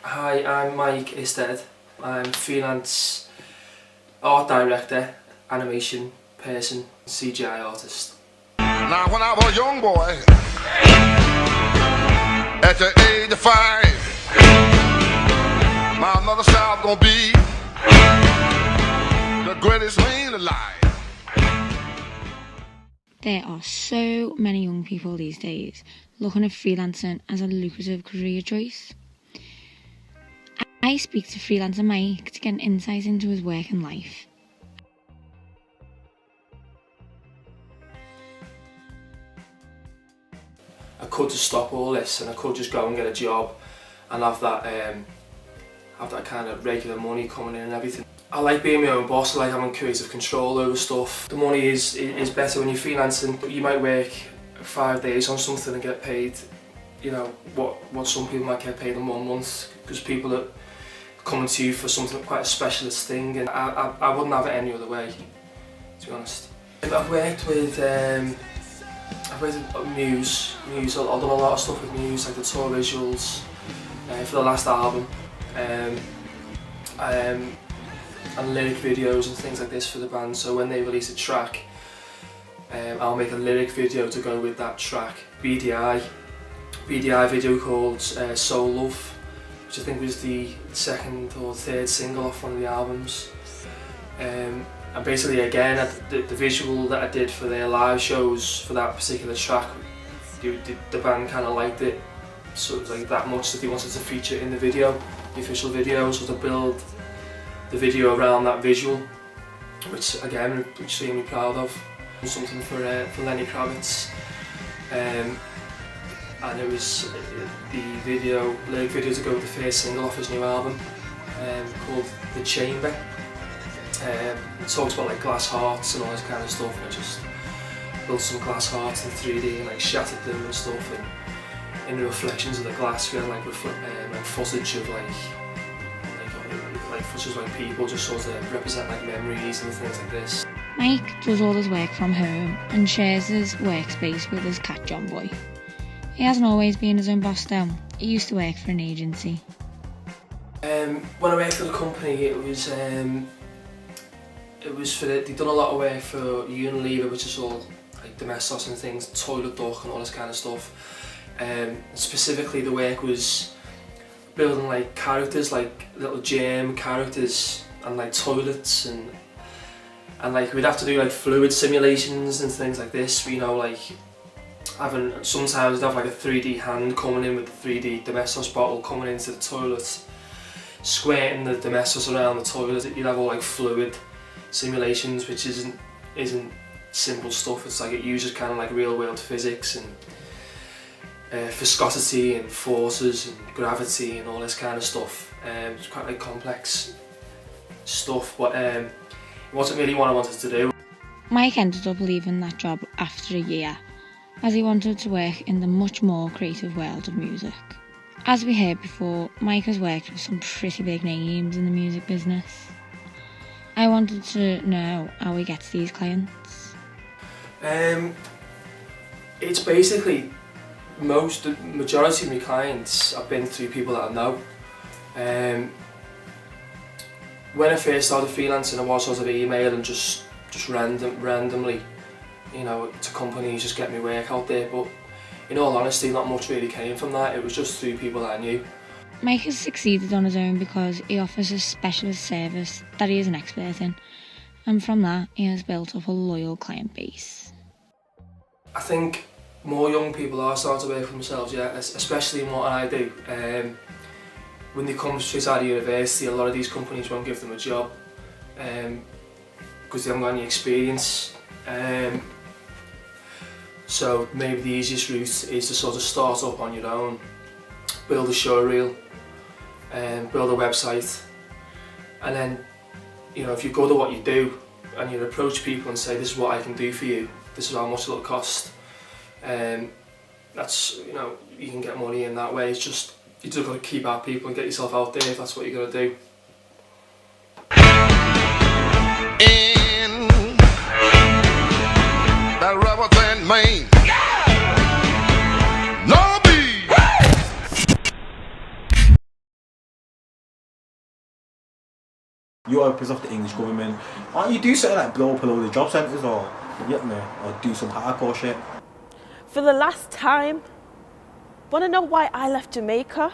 Hi, I'm Mike instead. I'm freelance art director, animation person, CGI artist. Now when I was a young boy, at the age of 5, my mother said I was gonna be the greatest man alive. There are so many young people these days looking at freelancing as a lucrative career choice. I speak to freelancer Mike to get an insight into his work and life. I could just stop all this and I could just go and get a job and have that kind of regular money coming in and everything. I like being my own boss. I like having creative control over stuff. The money is better when you're freelancing, but you might work 5 days on something and get paid, you know, what some people might get paid in 1 month, because people are coming to you for something quite a specialist thing, and I wouldn't have it any other way, to be honest. I've worked with Muse. I've done a lot of stuff with Muse, like the tour visuals for the last album, and lyric videos and things like this for the band. So when they release a track, I'll make a lyric video to go with that track. BDI video called Soul Love, which I think was the second or third single off one of the albums. And basically, again, the visual that I did for their live shows for that particular track, the band kind of liked it, so it was like that much that they wanted to feature it in the video, the official video, so to build the video around that visual, which again, I'm extremely proud of. Something for Lenny Kravitz, and it was the lyric video to go with the first single off his new album, called The Chamber. It talks about like glass hearts and all this kind of stuff, and I just built some glass hearts in 3D and like shattered them and stuff, and in the reflections of the glass we had like footage of like footage of like people just sort of represent like memories and things like this. Mike does all his work from home and shares his workspace with his cat John Boy. He hasn't always been his own boss though. He used to work for an agency. When I worked for the company, it was they'd done a lot of work for Unilever, which is all like domestos and things, toilet duct and all this kind of stuff. Specifically, the work was building like characters, like little germ characters, and like toilets, and like we'd have to do like fluid simulations and things like this. You know, like sometimes we'd have like a 3D hand coming in with the 3D domestos bottle coming into the toilet, squirting the domestos around the toilet. You'd have all like fluid simulations, which isn't simple stuff. It's like it uses kind of like real world physics and viscosity and forces and gravity and all this kind of stuff. It's quite like complex stuff, but it wasn't really what I wanted to do. Mike ended up leaving that job after a year, as he wanted to work in the much more creative world of music. As we heard before, Mike has worked with some pretty big names in the music business. I wanted to know how he gets these clients. It's basically the majority of my clients have been through people that I know. When I first started freelancing, I was sort of emailing just randomly, you know, to companies, just get my work out there. But in all honesty, not much really came from that. It was just through people that I knew. Mike has succeeded on his own because he offers a specialist service that he is an expert in, and from that he has built up a loyal client base. I think more young people are starting to work for themselves, yeah, especially in what I do. When they come straight out of university, a lot of these companies won't give them a job because they haven't got any experience. So maybe the easiest route is to sort of start up on your own, build a showreel, build a website, and then, you know, if you're good at what you do and you approach people and say, this is what I can do for you, this is how much it'll cost, that's, you know, you can get money in that way. It's just, you just got to keep at people and get yourself out there if that's what you're going to do. In that rubber band Maine. You are piss off the English government. Why don't you do something like blow up a load of job centres or, you get me, or do some hardcore shit? For the last time, wanna know why I left Jamaica?